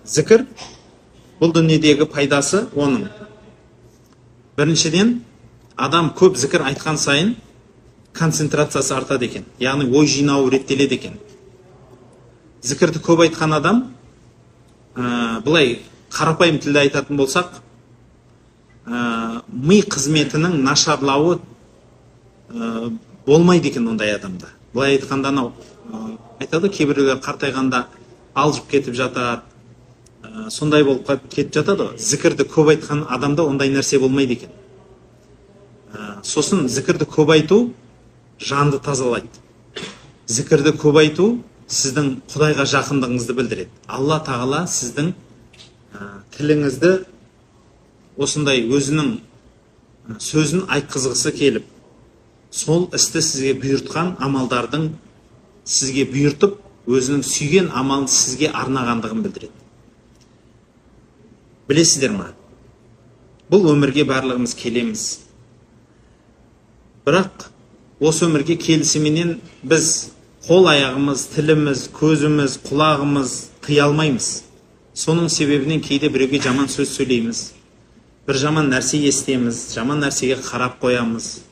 Зікір бұл дүниедегі пайдасы оның. Біріншіден, адам көп зікір айтқан сайын концентрациясы артады екен. Яғни ой жинауы реттеледі екен. Зікірді көп айтқан адам, былай қарапайым тілде айтатын болсақ, ми қызметінің нашарлауы болмайды екен ондай адамда. Былай айтқанда айтады, кейбіреулер қартайғанда алжып кетіп жатады, сондай болып кетіп жатады. Зікірді көп айтқан адамда ондай нәрсе болмайды екен. Сосын зікірді көп айту жанды тазалайды. Зікірді көп айту сіздің Құдайға жақындығыңызды білдіреді. Алла тағала сіздің тіліңізді осындай өзінің сөзін айтқызғысы келіп, сол істі сізге бұйыртқан амалдардың сізге бұйыртып, өзінің сүйген амалын сізге арнағандығын білдіреді. Білесіздер ма? Бұл өмірге барлығымыз келеміз. Бірақ осы өмірге келісіменен біз қол аяғымыз, тіліміз, көзіміз, құлағымыз тыя алмаймыз. Соның себебінен кейде біреуге жаман сөз сөйлейміз. Бір жаман нәрсе естеміз, жаман нәрсеге қарап қоямыз.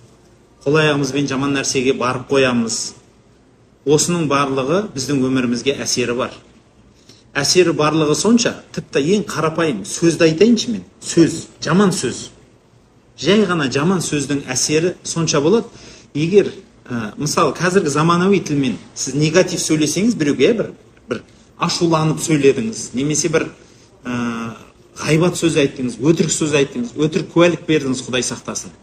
Қол аяғымызбен жаман нәрсеге барып қоямыз. Осының барлығы біздің өмірімізге әсері бар. Әсері барлығы сонша, тіпті ең қарапайым сөзді айтайыншы мен. Сөз, жаман сөз. Жай ғана жаман сөздің әсері сонша болады. Егер, мысалы, қазіргі заманауи тілмен сіз негатив сөйлесеңіз, біреуге бір ашуланып сөйледіңіз, немесе бір ғайбат сөз айттыңыз, өтірік сөз айттыңыз, өтірік куәлік бердіңіз, Құдай сақтасын.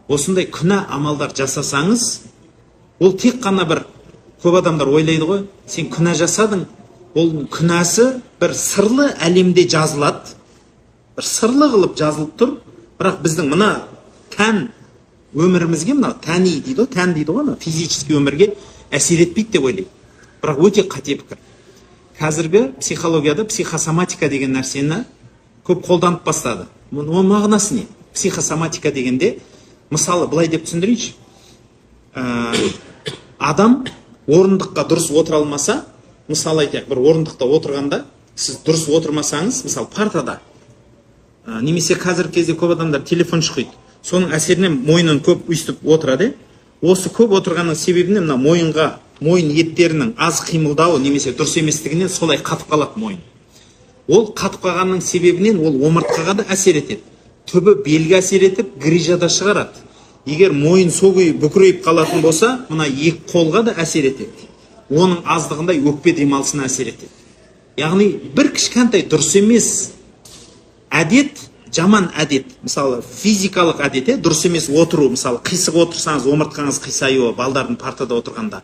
Осындай күнә амалдар жасасаңыз, ол тек қана бір, көп адамдар ойлайды ғой, сен күнә жасадың, ол күнәсі бір сырлы әлемде жазылады, бір сырлы қылып жазылып тұр, бірақ біздің мына тән өмірімізге, мына тән дейді ғой, физический өмірге әсер етпейді деп ойлайды. Бірақ өте қате пікір. Қазіргі психологияда психосоматика деген нәрсені көп қолданып бастады. Оның мағынасы не? Психосоматика дегенде, мысалы, былай деп түсіндірейінші. Адам орындыққа дұрыс отыра алмаса, мысалы айтайық, бір орындықта отырғанда, сіз дұрыс отырмасаңыз, мысалы партада, немесе қазіргі кезде көп адамдар телефон шұқиды. Соның әсерінен мойнын көп үйстіп отырады. Осы көп отырғанның себебінен мына мойын еттерінің аз қимылдауы немесе дұрыс еместігінен солай қатып қалады мойын. Ол қатып қалғанның себебінен ол омыртқаға да әсер етеді. Түбі белге әсер етіп, грижада шығарады. Егер мойын согүй бүкірейіп қалатын болса, мына екі қолға да әсер етеді. Оның аздығындай өкпе демалысына әсер етеді. Яғни бір кішкентай дұрыс емес әдет, жаман әдет, мысалы физикалық әдет, дұрыс емес отыру, мысалы қисық отырсаңыз омыртқаңыз қисаюы, балдардың партада отырғанда,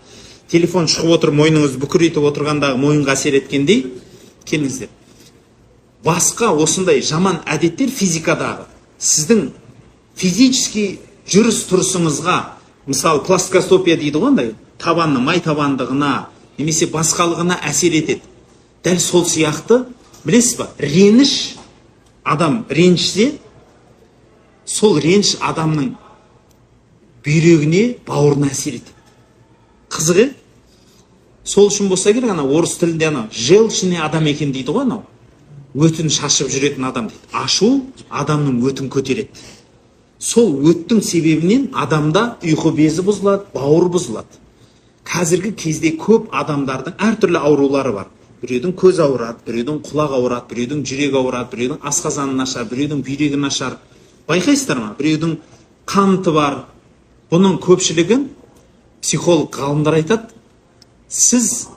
телефон шығып отырып, мойныңызды бүкірейтіп отырғандағы мойынға әсер еткендей, келіңіздер. Басқа осындай жаман әдеттер физикадағы сіздің физически жүріс тұрысыңызға, мысалы пластикоскопия дейді ғой, табанның май табандығына, немесе басқалығына әсер етеді. Дәл сол сияқты, білесіз ба, реніш, адам ренішсе, сол реніш адамның бүйрегіне, бауырына әсер етеді. Қызығы, сол үшін болса керек, орыс тілінде желчный адам екен дейді ғой, өтін шашып жүретін адам дейді. Ашу адамның өтін көтереді. Сол өттің себебінен адамда ұйқы безі бұзылады, бауыр бұзылады. Қазіргі кезде көп адамдардың әртүрлі аурулары бар. Біреудің көз ауырады, біреудің құлақ ауырады, біреудің жүрек ауырады, біреудің асқазаны нашар, біреудің бүйрегі нашар. Байқайсыздар ма? Біреудің қанты бар. Бұның көпшілігін психолог ғалымдар айтады, сіз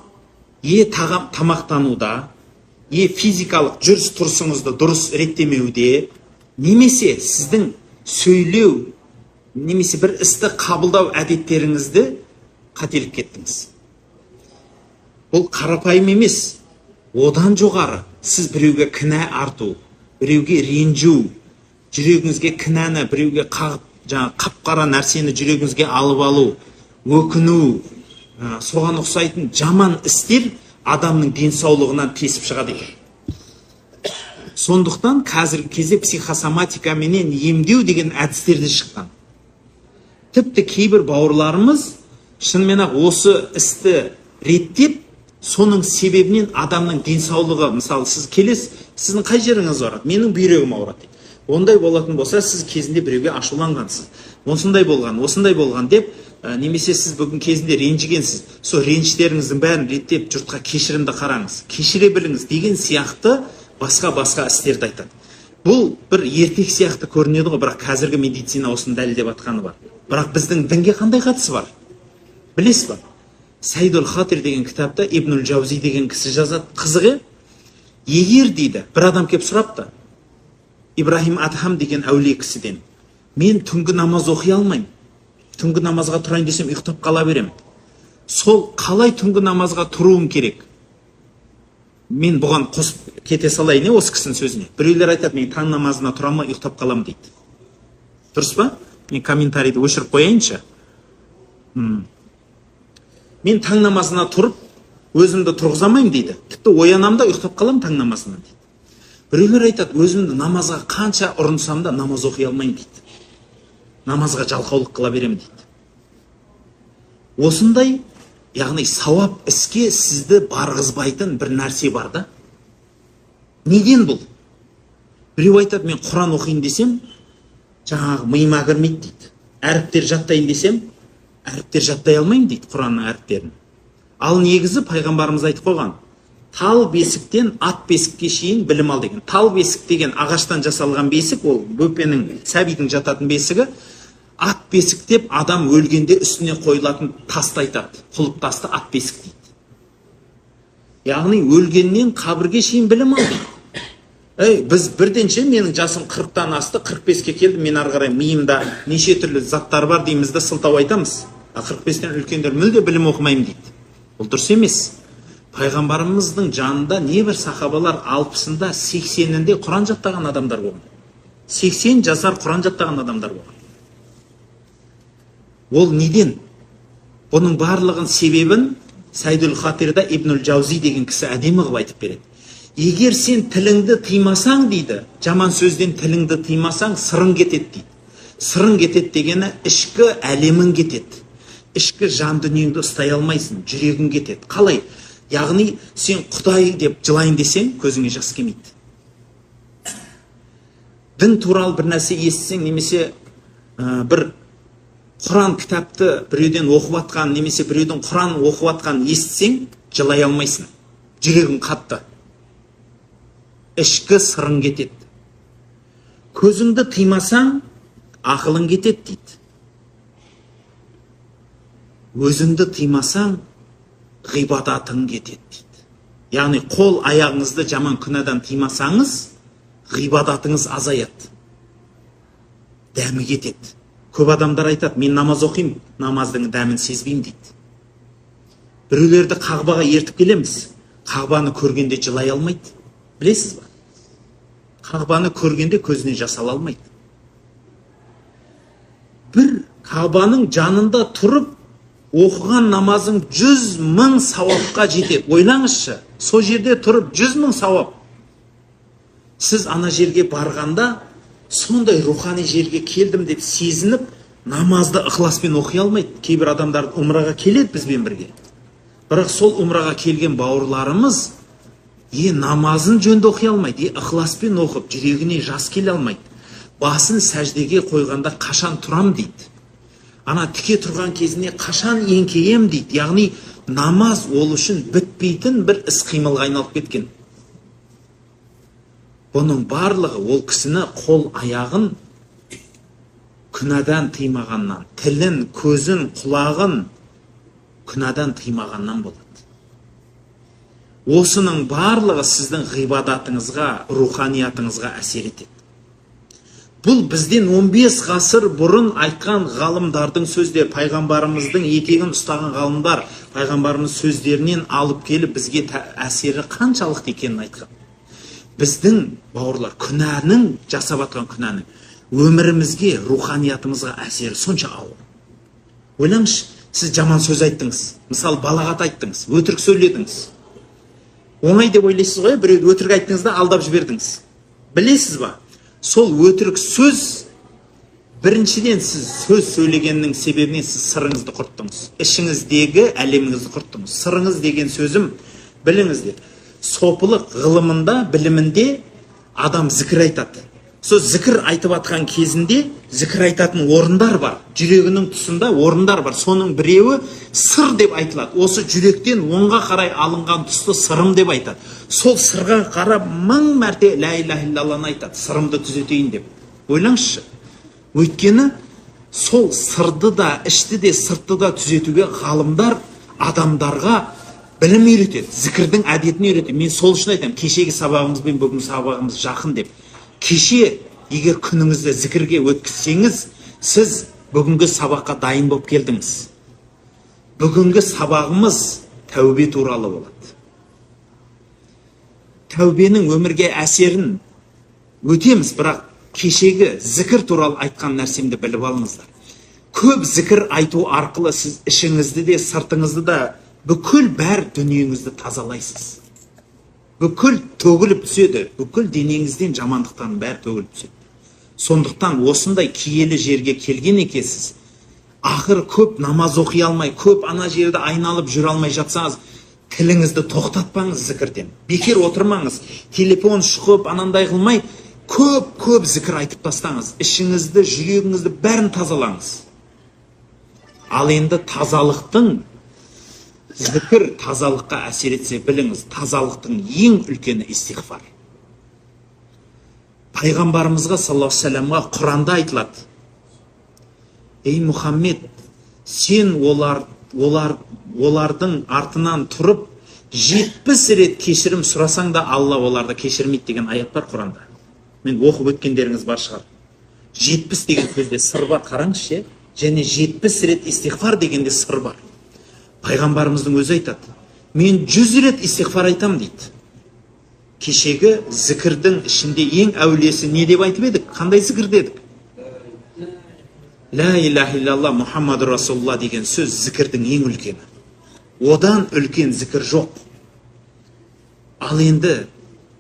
тамақтануда, физикалық жүріс тұрысыңызды дұрыс реттемеуде, немесе сіздің сөйлеу, немесе бір істі қабылдау әдеттеріңізді қателік кеттіңіз. Бұл қарапайым емес, одан жоғары сіз біреуге кінә арту, біреуге ренжу, жүрегіңізге кінәні, біреуге қап-қара нәрсені жүрегіңізге алып алу, өкіну, соған ұқсайтын жаман істер адамның денсаулығынан тесіп шығады екен. Сондықтан қазіргі кезде психосоматика менен емдеу деген әдістерді шыққан. Тіпті кейбір бауырларымыз шынымен осы істі реттеп, соның себебінен адамның денсаулығы, мысалы сіз келесіз, сіздің қай жеріңіз ауырады? Менің бүйрегім ауырады дейді. Ондай болатын болса, сіз кезінде біреуге ашуланғансыз. Осындай болған деп, немесе сіз бүгін кезінде ренжігенсіз. Сол реніштеріңіздің бәрін реттеп, жұртқа кешірімді қараңыз, кешіре біліңіз деген сияқты басқа істерді айтады. Бұл бір ертек сияқты көрінеді ғой, бірақ қазіргі медицина осыны дәлелдеп атқаны бар. Бірақ біздің дінге қандай қатысы бар? Білесіз ба? Сайдул Хатир деген кітапта Ибнул Джаузи деген кісі жазады. Қызығы, егер дейді, бір адам кеп сұрапты, Ибрахим Адхам деген әулие кісіден, мен түнгі намаз оқи алмаймын. Түнгі намазға тұрайын десем ұйықтап қала берем. Сол қалай түнгі намазға тұруым керек? Мен бұған қосып кете салайын осы кісінің сөзіне. Біреулер айтады, мен таң намазына тұра алмай ұйықтап қалам дейді. Дұрыс па? Мен комментарийді өшіріп қояйыншы. Мен таң намазына тұрып, өзімді тұрғызамайым дейді. Тіпті оянам да ұйықтап қалам таң намазынан дейді. Біреулер айтады, өзімді намазға қанша ұрынсам да намаз оқи алмайым дейді. Намазға жалқаулық қыла берем дейді. Осындай, яғни сауап іске сізді барғызбайтын бір нәрсе бар да. Неден бұл? Біреу айтады, мен Құран оқиын десем, жаңағы миыма кірмейді дейді. Әріптер жаттайын десем, әріптер жаттай алмаймын дейді, Құранның әріптерін. Ал негізі пайғамбарымыз айтып қойған, тал бесіктен ат бесікке шейін білім ал деген. Тал бесік деген ағаштан жасалған бесік, ол бөпенің, сәбидің жататын бесігі. Ат бесік деп адам өлгенде үстіне қойылатын тасты айтады. Құлып тасты ат бесік дейді. Яғни өлгеннен қабірге шейін білім ал дейді. Біз бірденше менің жасым 40-тан асты, 45-ке келді, мен ары қарай миымда неше түрлі заттар бар деймізді сылтау айтамыз. 45-тен үлкендер мүлде білім оқымаймын дейді. Бұл дұрыс емес. Пайғамбарымыздың жанында небір сахабалар 60-ында, 80-інде Құран жаттаған адамдар болған. 80 жасар Құран жаттаған адамдар болған. Ол неден? Бұның барлығын себебін Сайдул Хатирда Ибнул Джаузи деген кісі әдемі қылып айтып береді. Егер сен тіліңді тыймасаң дейді, жаман сөзден тіліңді тыймасаң, сырың кетеді дейді. Сырың кетеді дегені ішкі әлемің кетеді. Ішкі жан дүниеңді ұстай алмайсың, жүрегің кетеді. Қалай? Яғни сен Құдай деп жылайын десең, көзіңе жас келмейді. Дін туралы бір нәрсе естісең, немесе бір Құран кітапты біреуден оқып атқан, немесе біреудің Құран оқып атқан естісең, жылай алмайсың. Жүрегің қатты. Ішкі сырың кетеді. Көзіңді тыймасаң, ақылың кетеді дейді. Өзіңді тыймасаң, ғибадатың кетеді дейді. Яғни қол аяғыңызды жаман күнәдан тыймасаңыз, ғибадатыңыз азаяды. Дәмі кетеді. Көп адамдар айтады, мен намаз оқимын, намаздың дәмін сезбеймін дейді. Біреулерді Қағбаға ертіп келеміз. Қағбаны көргенде жылай алмайды. Білесіз ба? Қағбаны көргенде көзіне жас ала алмайды. Бір Қағбаның жанында тұрып, оқыған намазың 100 000 сауапқа жетеді. Ойлаңызшы, сол жерде тұрып 100 000 сауап. Сіз ана жерге барғанда, сондай рухани жерге келдім деп сезініп, намазды ықыласпен оқи алмайды. Кейбір адамдар умраға келеді бізбен бірге. Бірақ сол умраға келген бауырларымыз намазын жөнді оқи алмайды, ықыласпен оқып, жүрегіне жас келе алмайды. Басын сәждеге қойғанда қашан тұрам дейді. Ана тіке тұрған кезіне қашан еңкейем дейді. Яғни намаз ол үшін бітпейтін бір іс-қимылға айналып кеткен. Бұның барлығы ол кісіні қол аяғын күнәдан тыймағаннан, тілін, көзін, құлағын күнәдан тыймағаннан болады. Осының барлығы сіздің ғибадатыңызға, руханиятыңызға әсер етеді. Бұл бізден 15 ғасыр бұрын айтқан ғалымдардың сөздері, пайғамбарымыздың етегін ұстаған ғалымдар, пайғамбарымыз сөздерінен алып келіп бізге әсері қаншалықты екенін айтқан. Біздің бауырлар күнәнің, жасап атқан күнәнің өмірімізге, руханиятымызға әсері сонша ауыр. Ойлаңызшы, сіз жаман сөз айттыңыз, мысалы балағат айттыңыз, өтірік сөйледіңіз. Оңай деп ойлайсыз ғой, біреуді өтірік айттыңыз да алдап жібердіңіз. Білесіз ба? Сол өтірік сөз, біріншіден сіз сөз сөйлегеннің себебінен сіз сырыңызды құрттыңыз. Ішіңіздегі әлеміңізді құрттыңыз. Сырыңыз деген сөзім Біліңіздер, сопылық ғылымында, білімінде адам зікір айтады. Сол зікір айтып атқан кезінде зікір айтатын орындар бар. Жүрегінің тұсында орындар бар. Соның біреуі сыр деп айтылады. Осы жүректен оңға қарай алынған тұсты сырым деп айтады. Сол сырға қарап 1000 мәрте ла иляха иллалланы айтады, сырымды түзетейін деп. Ойлаңызшы. Өйткені сол сырды да, ішті де, сыртты да түзетуге ғалымдар адамдарға білім үйретеді, зікірдің әдетін үйретеді. Мен сол үшін айтамын, кешегі сабағымыз бен бүгінгі сабағымыз жақын деп. Кеше егер күніңізді зікірге өткізсеңіз, сіз бүгінгі сабаққа дайын болып келдіңіз. Бүгінгі сабағымыз тәубе туралы болады. Тәубенің өмірге әсерін өтеміз, бірақ кешегі зікір туралы айтқан нәрсемді біліп алыңыздар. Көп зікір айту арқылы сіз ішіңізді де, сыртыңызды да, бүкіл бәр дүниеңізді тазалайсыз. Бүкіл төгіліп түседі, бүкіл денеңізден жамандықтан бәр төгіліп түседі. Сондықтан осындай киелі жерге келген екенсіз. Ақыр көп намаз оқи алмай, көп ана жерді айналып жүре алмай жатсаңыз, тіліңізді тоқтатпаңыз зікірден. Бекер отырмаңыз, телефон шұқып, анандай қылмай, көп зікір айтып тастаңыз. Ішіңізді, жүрегіңізді бәрін тазалаңыз. Ал енді тазалықтың, зікір тазалыққа әсер етсе, біліңіз, тазалықтың ең үлкені истиғфар. Пайғамбарымызға саллаллаху алейхи вассаламға Құранда айтылады: ей Мұхаммед, сен олардың артынан тұрып 70 рет кешірім сұрасаң да Алла оларды кешірмейді деген аят бар Құранда. Мен оқып өткендеріңіз бар шығар. 70 деген сөзде сыр бар, қараңызшы. Және 70 рет истиғфар дегенде сыр бар. Пайғамбарымыздың өзі айтады: мен 100 рет истиғфар айтам дейді. Кешегі зікірдің ішінде ең әулиесі не деп айтып едік? Қандай зікір дедік? Ла иляха иллалла Мұхаммаду Расулулла деген сөз зікірдің ең үлкені. Одан үлкен зікір жоқ. Ал енді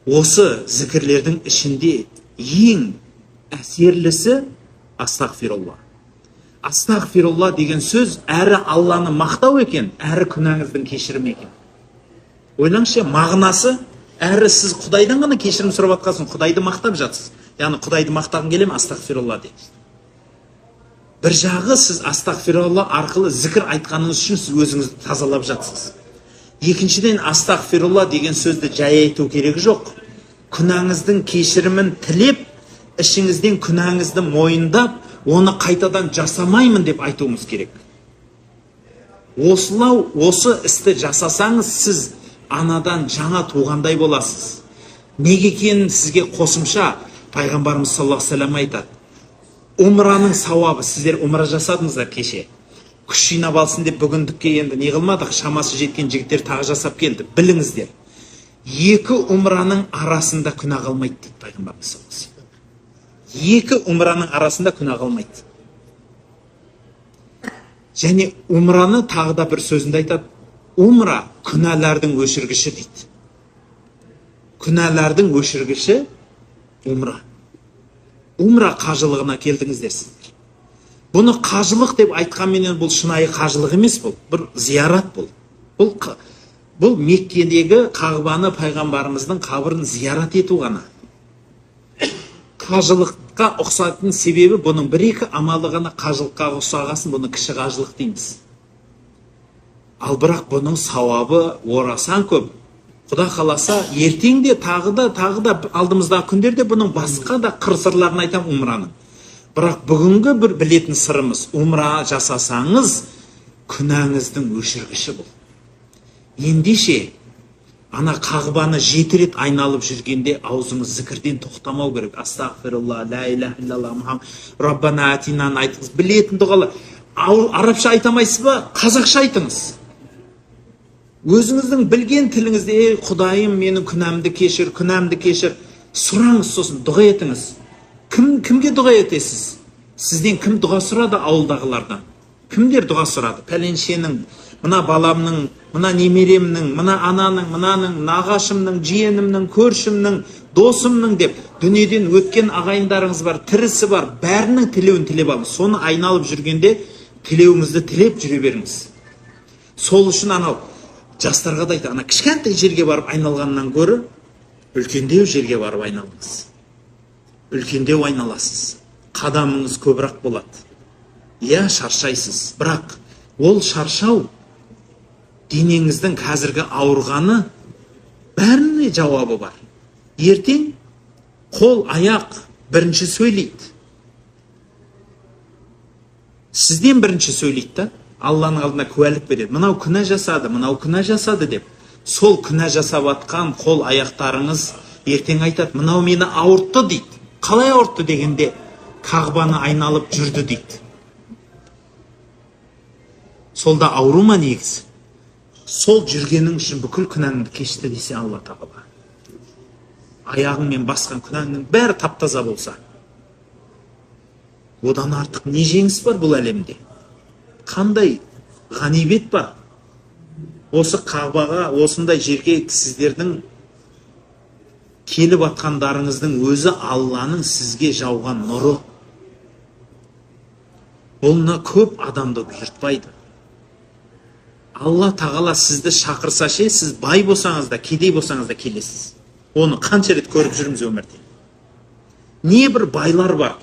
осы зікірлердің ішінде ең әсерлісі астағфирулла. Астағфирулла деген сөз әрі Алланы мақтау екен, әрі күнәңіздің кешірімі екен. Ойлаңызшы, мағынасы әрі сіз Құдайдан ғана кешірім сұрап жатқансың, Құдайды мақтап жатсыз. Яғни Құдайды мақтағың келе ме? Астағфирулла дейді. Бір жағы сіз астағфирулла арқылы зікір айтқаныңыз үшін сіз өзіңізді тазалап жатсыз. Екіншіден, астағфирулла деген сөзді жай айту керек жоқ. Күнәңіздің кешірімін тілеп, ішіңізден күнәңізді мойындап, оны қайтадан жасамаймын деп айтуыңыз керек. Осылау, осы істі жасасаңыз, сіз анадан жаңа туғандай боласыз. Неге екенін сізге қосымша Пайғамбарымыз саллаллаху алейхи вассалам айтады: умраның сауабы, сіздер умра жасадыңыздар кеше. Күш жинап алсын деп бүгіндікке енді не қылмадық, шамасы жеткен жігіттер тағы жасап келді. Біліңіздер, 2 умраның арасында күнә қалмайды дейді Пайғамбарымыз саллаллаху алейхи вассалам. 2 умраның арасында күнә қалмайды. Және умраны тағы да бір сөзінде айтады: умра күнәлардың өшіргіші дейді. Күнәлардың өшіргіші умра. Умра қажылығына келдіңіздер сіздер. Бұны қажылық деп айтқанменен бұл шынайы қажылық емес, бұл бір зиярат бұл. Бұл Меккедегі Қағбаны, Пайғамбарымыздың қабірін зиярат ету ғана. Қажылыққа ұқсайтын себебі бұның 1-2 амалы ғана қажылыққа ұқсағасын, бұны кіші қажылық дейміз. Ал бірақ бұның сауабы орасан көп. Құда қаласа, ертең де тағы да алдымыздағы күндерде бұның басқа да қыр-сырларын айтам умраның. Бірақ бүгінгі бір білетін сырымыз, умра жасасаңыз, күнәңіздің өшіргіші бұл. Ендеше, ана Қағбаны 7 рет айналып жүргенде аузыңыз зікірден тоқтамау керек. Астағфирулла, ла иляха иллалла Мұхаммад, Раббана атинаны айтыңыз. Білетін дұғалы. Арабша айтамайсыз ба? Қазақша айтыңыз. Өзіңіздің білген тіліңізде: Құдайым, менің күнәмді кешір, сұраңыз, сосын дұға етіңіз. Кімге дұға етесіз? Сізден кім дұға сұрады ауылдағылардан? Кімдер дұға сұрады? Пәленшенің, мына баламның, мына немеремнің, мына ананың, мынаның, нағашымның, жиенімнің, көршімнің, досымның деп дүниеден өткен ағайындарыңыз бар, тірісі бар, бәрінің тілеуін тілеп алыңыз. Соны айналып жүргенде тілеуіңізді тілеп жүре беріңіз. Сол үшін анау Жастарға да айтады, ана кішкентай жерге барып айналғаннан гөрі үлкендеу жерге барып айналыңыз. Үлкендеу айналасыз. Қадамыңыз көбірек болады. Иә, шаршайсыз. Бірақ ол шаршау денеңіздің қазіргі ауырғаны бәріне жауабы бар. Ертең қол, аяқ бірінші сөйлейді. Сізден бірінші сөйлейді да, Алланың алдына куәлік береді. Мынау күнә жасады, мынау күнә жасады деп. Сол күнә жасап атқан қол, аяқтарыңыз ертең айтады, мынау мені ауыртты дейді. Қалай ауыртты дегенде, Қағбаны айналып жүрді дейді. Солда ауру ма негізі? Сол жүргенің үшін бүкіл күнәңді кешті десе Алла Тағала. Аяғыңмен басқан күнәңнің бәрі таптаза болса, одан артық не жеңіс бар бұл әлемде? Қандай ғанибет бар? Осы Қағбаға, осындай жерге сіздердің келіп атқандарыңыздың өзі Алланың сізге жауған нұры. Олына көп адамды бұйыртпайды. Алла Тағала сізді шақырса ше, сіз бай болсаңыз да, кедей болсаңыз да келесіз. Оны қанша рет көріп жүрміз өмірде. Не бір байлар бар.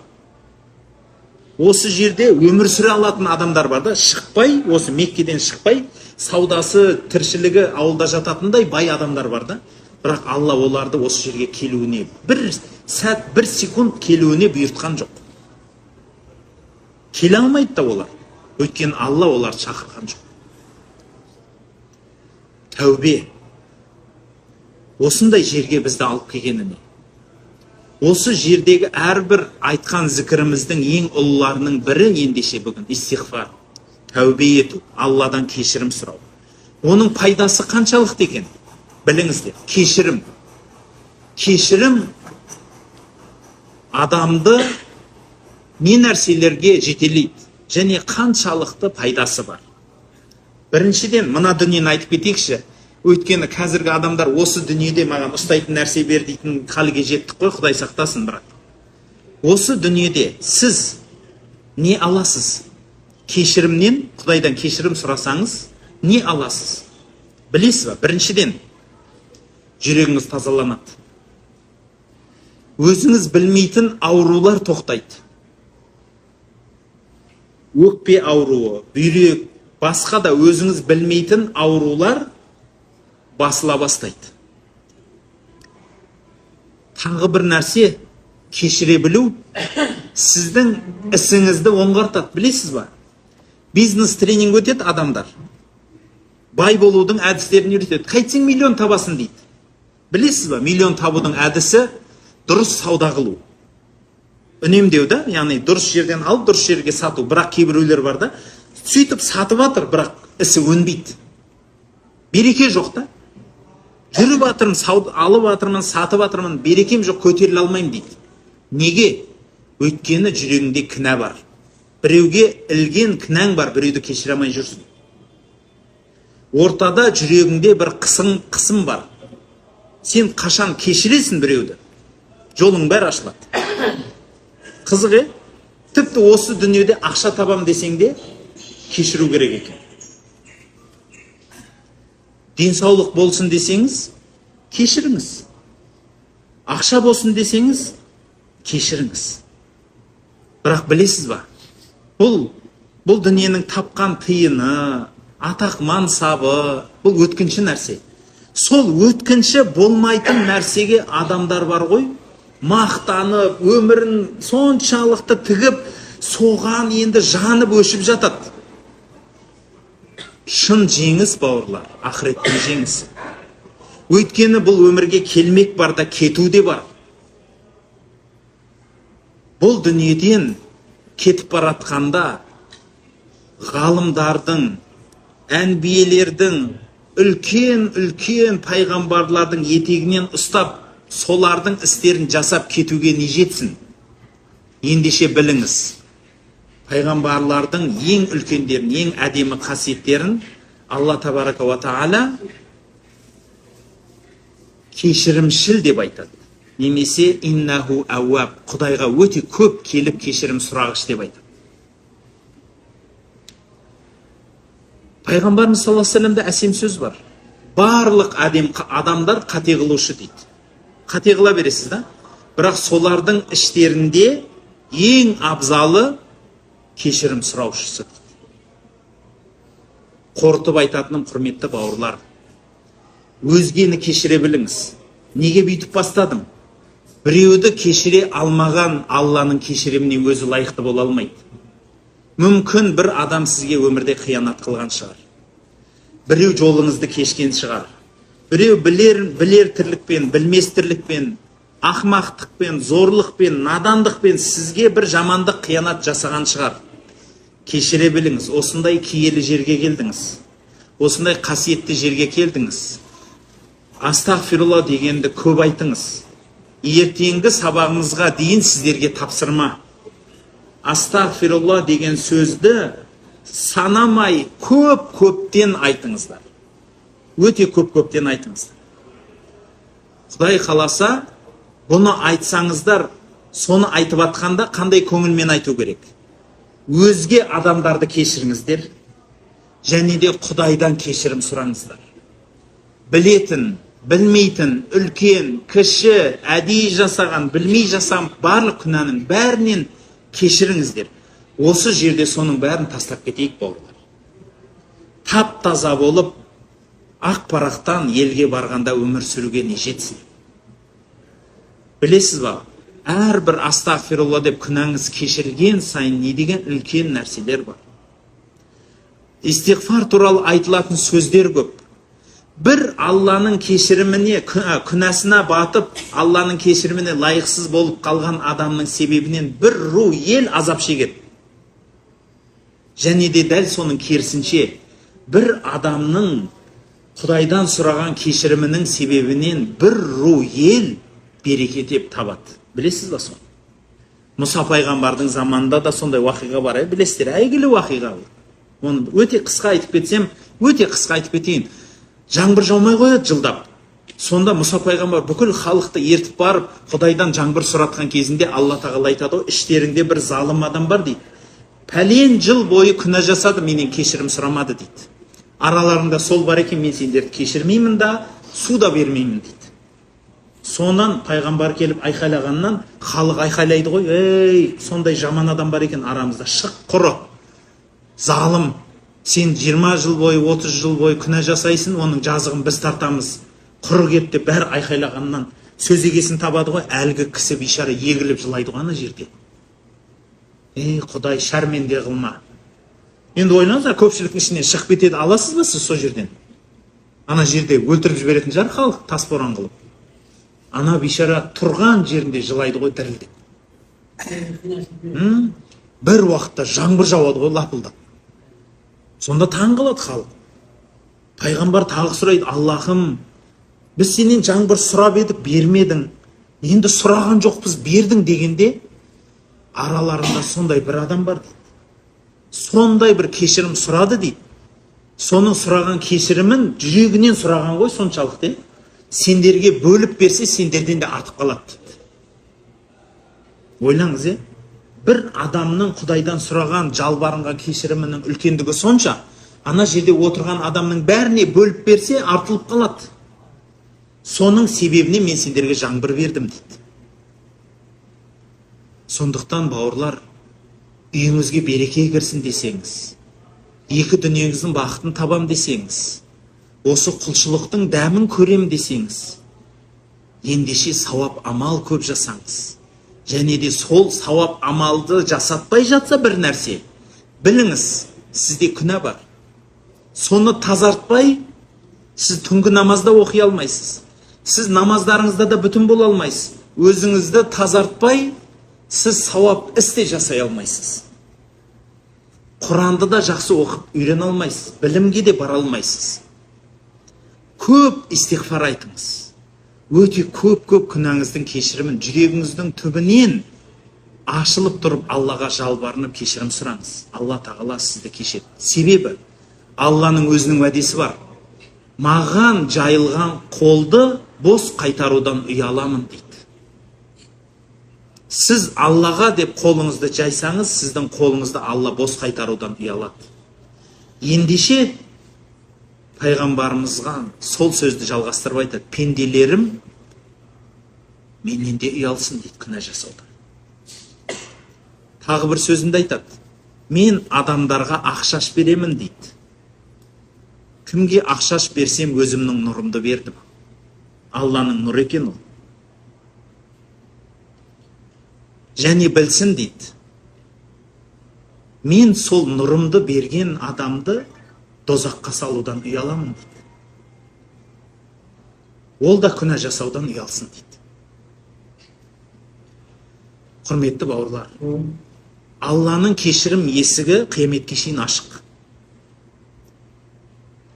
Осы жерде өмір сүре алатын адамдар бар да, шықпай, осы Меккеден шықпай, саудасы, тіршілігі ауылда жататындай бай адамдар бар да. Бірақ Алла оларды осы жерге келуіне, бір сәт, бір секунд келуіне бұйыртқан жоқ. Келе алмайды да олар. Өйткені Алла оларды шақырған жоқ. Тәубе. Осындай жерге бізді алып келгеніне. Осы жердегі әрбір айтқан зікіріміздің ең ұлыларының бірі ендеше бүгін истиғфар. Тәубе ету, Алладан кешірім сұрау. Оның пайдасы қаншалықты екен? Біліңіздер, кешірім. Кешірім адамды не нәрселерге жетелейді, және қаншалықты пайдасы бар. Біріншіден, мына дүниені айтып кетейікші. Өйткені қазіргі адамдар осы дүниеде маған ұстайтын нәрсе бер дейтін халге жеттік қой, Құдай сақтасын. Бірақ осы дүниеде сіз не аласыз? Кешірімнен, Құдайдан кешірім сұрасаңыз, не аласыз? Білесіз ба? Біріншіден, жүрегіңіз тазаланады. Өзіңіз білмейтін аурулар тоқтайды. Өкпе ауруы, бүйрек, басқа да өзіңіз білмейтін аурулар басыла бастайды. Тағы бір нәрсе, кешіре білу сіздің ісіңізді оңғартады. Білесіз ба? Бизнес тренинг өтеді адамдар. Бай болудың әдістерін үйретеді. Қайтсең миллион табасың дейді. Білесіз ба? Миллион табудың әдісі дұрыс сауда қылу. Үнемдеу да, яғни дұрыс жерден алып, дұрыс жерге сату. Бірақ кейбіреулер бар да, сөйтіп сатып жатыр, бірақ ісі өнбейді. Береке жоқ та. Жүріп жатырмын, алып жатырмын, сатып жатырмын, берекем жоқ, көтеріле алмаймын дейді. Неге? Өйткені жүрегіңде кінә бар. Біреуге ілген кінәң бар, біреуді кешіре алмай жүрсің. Ортада жүрегіңде бір қысым бар. Сен қашан кешіресің біреуді? Жолың бәрі ашылады. Қызық, тіпті осы дүниеде ақша табам десең де кешіру керек екен. Денсаулық болсын десеңіз, кешіріңіз. Ақша болсын десеңіз, кешіріңіз. Бірақ білесіз ба? Бұл дүниенің тапқан тиыны, атақ мансабы, бұл өткінші нәрсе. Сол өткінші болмайтын нәрсеге адамдар бар ғой, мақтанып, өмірін соншалықты тігіп, соған енді жанып өшіп жатады. Шын жеңіс, бауырлар, ақыреттің жеңісі. Өйткені бұл өмірге келмек бар да, кету де бар. Бұл дүниеден кетіп баратқанда ғалымдардың, әнбиелердің, үлкен пайғамбарлардың етегінен ұстап, солардың істерін жасап кетуге не жетсін? Ендеше біліңіз, пайғамбарлардың ең үлкендерін, ең әдемі қасиеттерін Алла Табарака ва Таала кешірімшіл деп айтады. Немесе иннаху ауаб, Құдайға өте көп келіп кешірім сұрағыш деп айтады. Пайғамбарымыз саллаллаху алейхи ва саллямда әсем сөз бар. барлық адамдар қате қылушы дейді. Қате қыла бересіз да, бірақ солардың іштерінде ең абзалы кешірім сұраушысы дейді. Қорытып айтатыным, құрметті бауырлар, өзгені кешіре біліңіз. Неге бүйтіп бастадым? Біреуді кешіре алмаған Алланың кешіріміне өзі лайықты бола алмайды. Мүмкін бір адам сізге өмірде қиянат қылған шығар. Біреу жолыңызды кешкен шығар. Біреу білер тірлікпен, білмес тірлікпен, ақмақтықпен, зорлықпен, надандықпен сізге бір жамандық қиянат жасаған шығар. Кешіре біліңіз. Осындай киелі жерге келдіңіз. Осындай қасиетті жерге келдіңіз. Астағфирулла дегенді көп айтыңыз. Ертеңгі сабағыңызға дейін сіздерге тапсырма. Астағфирулла деген сөзді санамай көптен айтыңыздар. Өте көптен айтыңыздар. Құдай қаласа, бұны айтсаңыздар, соны айтып атқанда қандай көңілмен айту керек? Өзге адамдарды кешіріңіздер, және де Құдайдан кешірім сұраңыздар. Білетін, білмейтін, үлкен, кіші, әдейі жасаған, білмей жасаған барлық күнәнің бәрінен кешіріңіздер. Осы жерде соның бәрін тастап кетейік, бауырлар. Тап-таза болып, ақ парақтан елге барғанда өмір сүруге не жетсін? Білесіз ба? Әрбір астағфирулла деп күнәңіз кешірілген сайын не деген үлкен нәрселер бар. Истиғфар туралы айтылатын сөздер көп. Бір Алланың кешіріміне, күнәсіне батып, Алланың кешіріміне лайықсыз болып қалған адамның себебінен бір ру ел азап шегеді. Және де дәл соның керісінше, бір адамның Құдайдан сұраған кешірімінің себебінен бір ру ел береке табады. Білесіз ба соны? Мұса пайғамбардың заманында да сондай уақиға бар, білесіздер, әйгілі уақиға. Оны өте қысқа айтып кетейін. Жаңбыр жаумай қояды жылдап. Сонда Мұса пайғамбар бүкіл халықты ертіп барып, Құдайдан жаңбыр сұратқан кезінде Алла тағала айтады, іштеріңде бір залым адам бар дейді. Пәлен жыл бойы күнә жасады, менен кешірім сұрамады дейді. Араларында сол бар екен, мен сендерді кешірмеймін да, су да бермеймін дейді. Сонан пайғамбар келіп айқайлағаннан халық айқайлайды ғой, ей, сондай жаман адам бар екен арамызда, шық құры, залым, сен 20 жыл бойы, 30 жыл бойы күнә жасайсың, оның жазығын біз тартамыз, құры кет деп бәрі айқайлағаннан сөз егесін табады ғой, әлгі кісі бейшара егіліп жылайды ғой ана жерде. Ей Құдай, шәрменде қылма. Енді ойлаңыздар, көпшіліктің ішінен шығып кетеді, аласыз ба сіз сол жерден? Ана жерде өлтіріп жіберетін жар халық, тас боран қылып. Ана бейшара тұрған жерінде жылайды ғой, дірілдеп. Бір уақытта жаңбыр жауады ғой, лапылдап. Сонда таң қалады халық. Пайғамбар тағы сұрайды, Аллахым, біз сенен жаңбыр сұрап едік, бермедің. Енді сұраған жоқпыз, бердің дегенде, араларында сондай бір адам бар дейді. Сондай бір кешірім сұрады дейді. Соның сұраған кешірімін жүрегінен сұраған ғой соншалықты. Сендерге бөліп берсе, сендерден де артып қалады дейді. Ойлаңыз, бір адамның Құдайдан сұраған жалбарынған кешірімінің үлкендігі сонша, ана жерде отырған адамның бәріне бөліп берсе, артылып қалады. Соның себебіне мен сендерге жаңбыр бердім дейді. Сондықтан бауырлар, үйіңізге береке кірсін десеңіз, екі дүниеңіздің бақытын табам десеңіз, осы құлшылықтың дәмін көрем десеңіз, ендеше сауап амал көп жасаңыз. Және де сол сауап амалды жасатпай жатса бір нәрсе, біліңіз, сізде күнә бар. Соны тазартпай, сіз түнгі намазда оқи алмайсыз. Сіз намаздарыңызда да бүтін бола алмайсыз. Өзіңізді тазартпай, сіз сауап істе жасай алмайсыз. Құранды да жақсы оқып үйрен алмайсыз. Білімге де бара алмайсыз. Көп истиғфар айтыңыз. Өте көп күнәңіздің кешірімін жүрегіңіздің түбінен ашылып тұрып Аллаға жалбарынып кешірім сұраңыз. Алла тағала сізді кешеді. Себебі Алланың өзінің уәдесі бар. Маған жайылған қолды бос қайтарудан ұяламын дейді. Сіз Аллаға деп қолыңызды жайсаңыз, сіздің қолыңызды Алла бос қайтарудан ұялады. Ендеше пайғамбарымызға сол сөзді жалғастырып айтады: пенделерім менен де ұялсын дейді күнә жасаудан. Тағы бір сөзінде айтады: мен адамдарға ақшаш беремін дейді. Кімге ақшаш берсем өзімнің нұрымды бердім. Алланың нұры екен ол. Және білсін дейді, мен сол нұрымды берген адамды дозаққа салудан ұяламын дейді. Ол да күнә жасаудан ұялсын дейді. Құрметті бауырлар, Алланың кешірім есігі қияметке шейін ашық.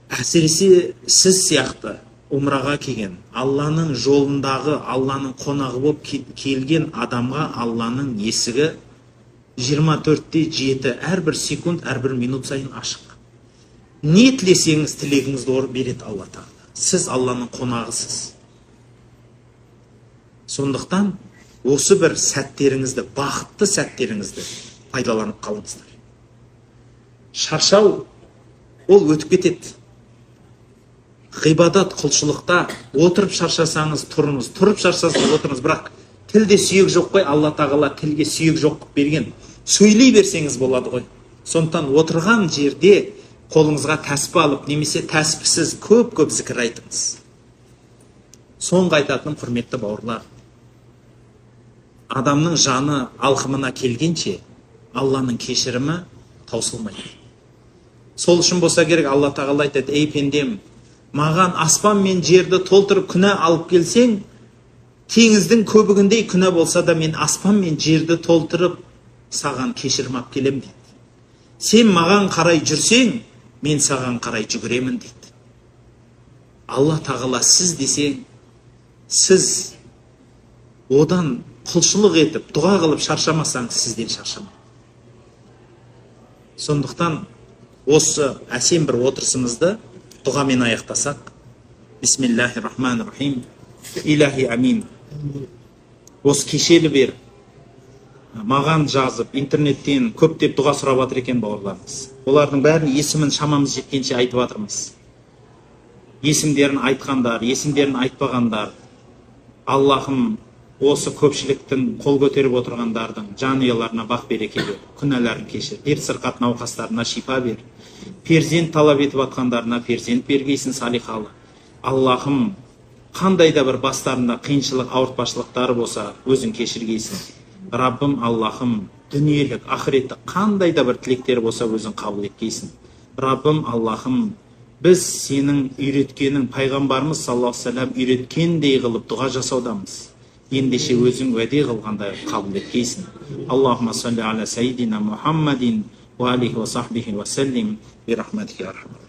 Әсіресе сіз сияқты умраға келген, Алланың жолындағы, Алланың қонағы болып келген адамға Алланың есігі 24/7, әрбір секунд, әрбір минут сайын ашық. Не тілесеңіз тілегіңізді береді Алла Тағала. Сіз Алланың қонағысыз. Сондықтан осы бір сәттеріңізді, бақытты сәттеріңізді пайдаланып қалыңыздар. Шаршау ол өтіп кетеді. Ғибадат, құлшылықта отырып шаршасаңыз тұрыңыз, тұрып шаршасаңыз отырыңыз. Бірақ тілде сүйек жоқ қой, Алла Тағала тілге сүйек жоқ қылып берген. Сөйлей берсеңіз болады ғой. Сондықтан отырған жерде қолыңызға тәспі алып, немесе тәспісіз көп зікір айтыңыз. Соңғы айтатыным, құрметті бауырлар, адамның жаны алқымына келгенше Алланың кешірімі таусылмайды. Сол үшін болса керек, Алла Тағала айтады: ей пендем, маған аспан мен жерді толтырып күнә алып келсең, теңіздің көбігіндей күнә болса да мен аспан мен жерді толтырып саған кешірім алып келем дейді. Сен маған қарай жүрсең, мен саған қарай жүгіремін дейді. Алла Тағала сіз десең, сіз одан құлшылық етіп, дұға қылып шаршамасаңыз, сізден шаршамайды. Сондықтан осы әсем бір отырысымызды дұғамен аяқтасақ. Бисмиллахир-рахманир-рахим. Илахи амин. Осы кешелі бер маған жазып, интернеттен көптеп дұға сұрап жатыр екен бауырларымыз. Олардың бәрін есімін шамамыз жеткенше айтып жатырмыз. Есімдерін айтқандар, есімдерін айтпағандар, Аллахым осы көпшіліктің қол көтеріп отырғандардың жанұяларына бақ береке бер, күнәларын кешір, дерт сырқат науқастарына шипа бер, перзент талап етіп атқандарына перзент бергейсін салихалы. Аллахым, қандай да бір бастарында қиыншылық, ауыртпашылықтары болса, өзің кешіргейсін. Раббым, Аллахым, дүниелік, ақыреттік қандай да бір тілектер болса, өзің қабыл еткейсін. Раббым, Аллахым, біз сенің үйреткенің, пайғамбарымыз саллаллаху алейхи ва саллям үйреткендей қылып дұға жасаудамыз. Ендеше өзің уәде қылғандай қабыл еткейсін. Аллахумма салли аля сайидина Мухаммадин ва алейхи ва сахбихи ва саллим би рахматика я архамар